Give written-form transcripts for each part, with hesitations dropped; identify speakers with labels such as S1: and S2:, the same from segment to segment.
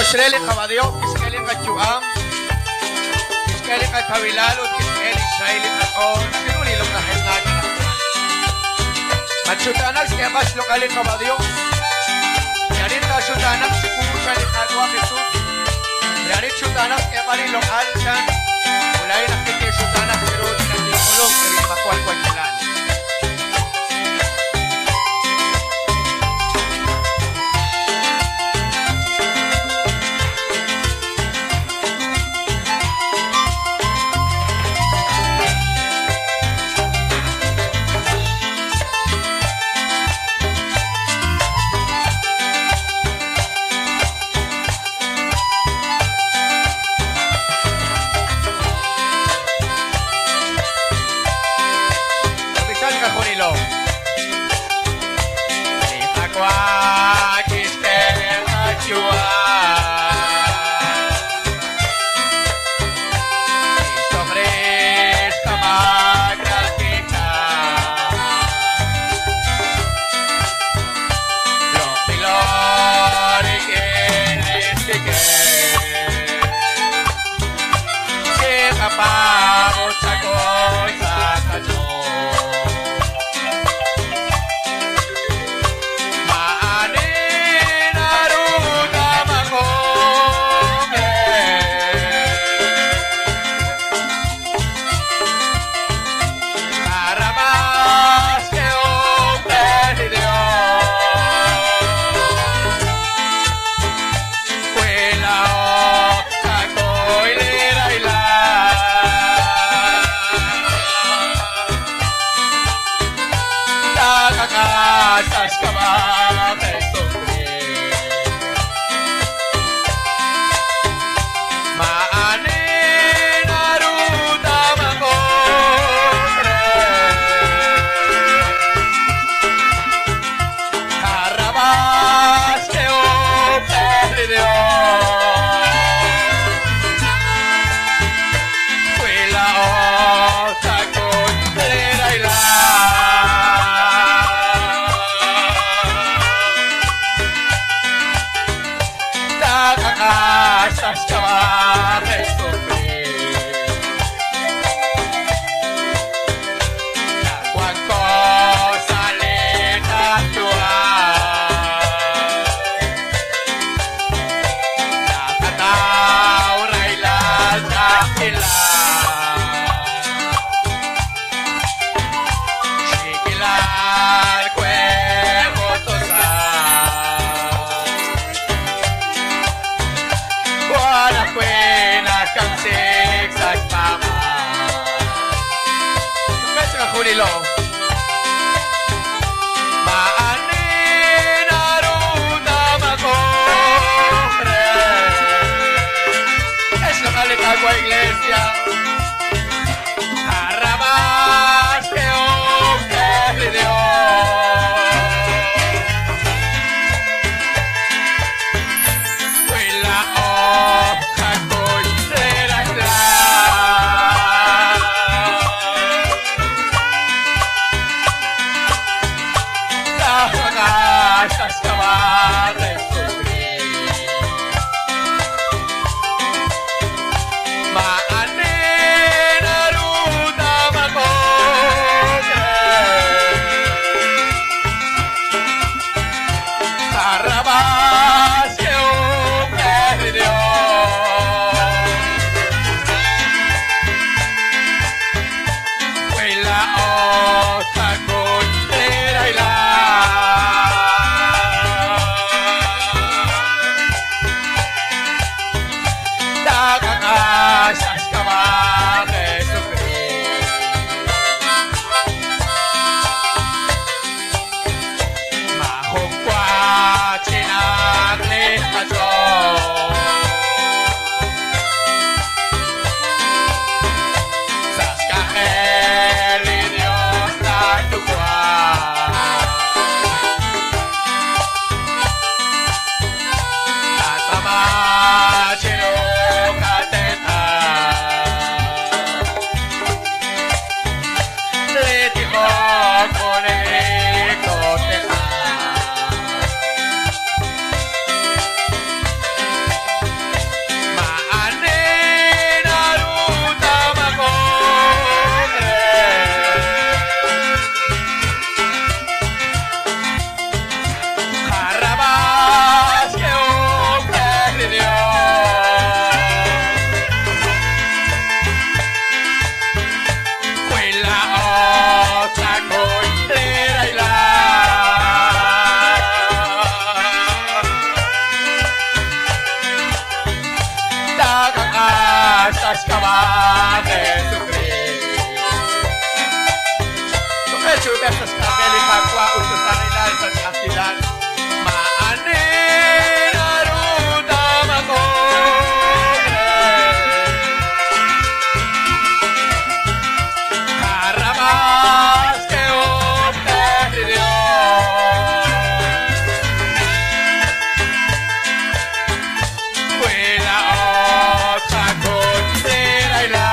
S1: Israeli kabadio, Israeli kachuam, Israeli kabilalo, Israeli kakon, sinulilong na natin. Matsutanak kaya mas lokali kabadio. Yanin na sutanak si Kusa ni Kagwa Jesús. Yanin sutanak kaya mali lokal kan. Mulai nakikita sutanak pero nagtikulong dari makual-kual jalan. sa kakilan. Maanin arutam ako. Karabas kayo perdió. Kuila otra considera y la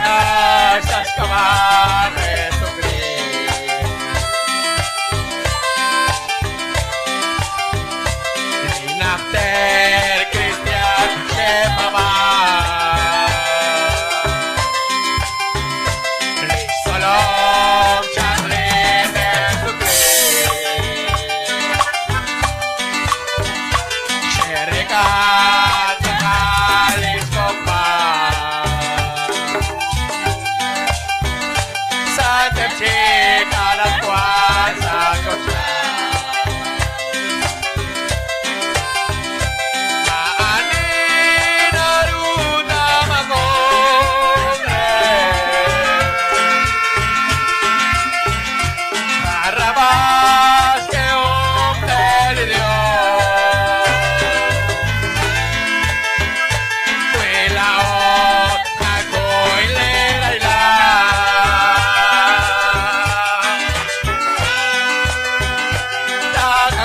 S1: Dasas kabares ugri Dinafter Christian ke mama Risolong Charlene ugri Syerikat sekalis koma Chica las cuasas cochas Maanin arutam ako Karabas kayo perdió Kuilaot ako'y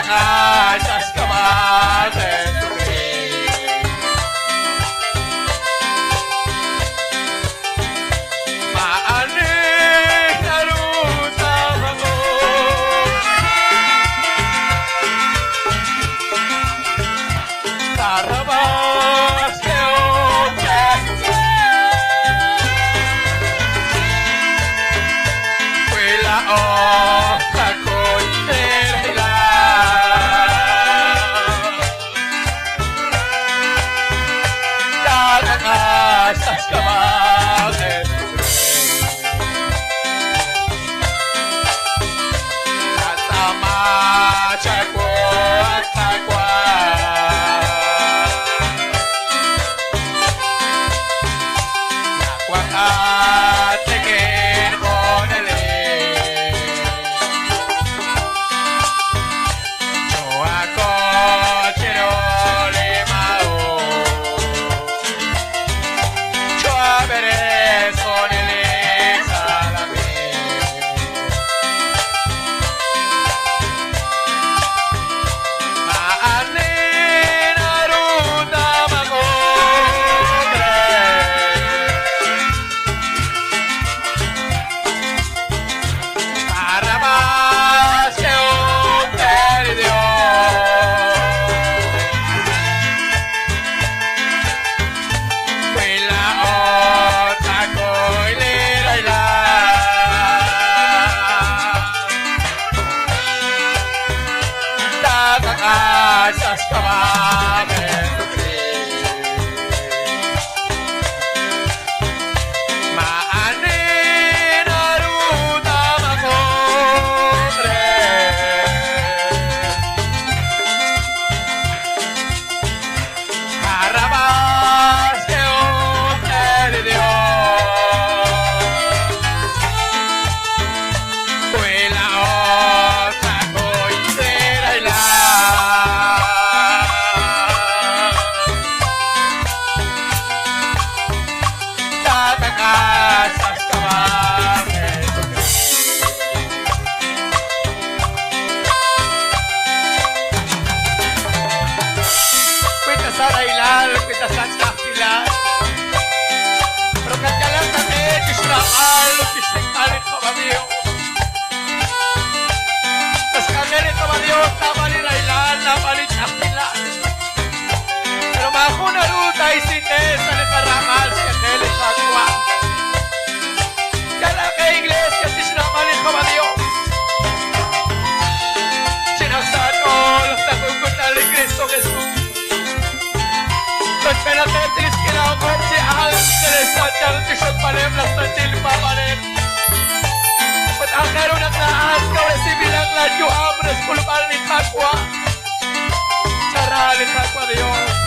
S1: Dasas kabares ugri Maanin arutam ako Karabas kayo Kuilaot ako'y Dasas kabares Kasama cakwa takwa Nakwak at tingin ko nalit Jowa ko chinolimao Veré con el exhalame Maanin arutam ako Karabas kayo perdió Kuilaot ako'y lilayla Dasas kabares ugri Maanin arutam ako Karabas kayo perdió Kuilaot ako'y lilayla Dasas kabares ugri Kwenta sa railal, kwenta sa kakilan Pero kagalang kami, kisrakal, kisrakal kababiyo Tas kagalit kababiyo, tama ni railan, napalit kakilan Pero makuna ruta isites na nakarangal sa kagalit kagwa Kala ka iglesia, kisrakal kababiyo Sinaksan ko, nagtagugot na ni Cristo Jesus Pagpanatetis kinakot si Al Celestat yang kisot palim lastatil papalim At ang karoon at naas ka si bilang ladyo amres kulubal ni Takwa Sarali Takwa Diyos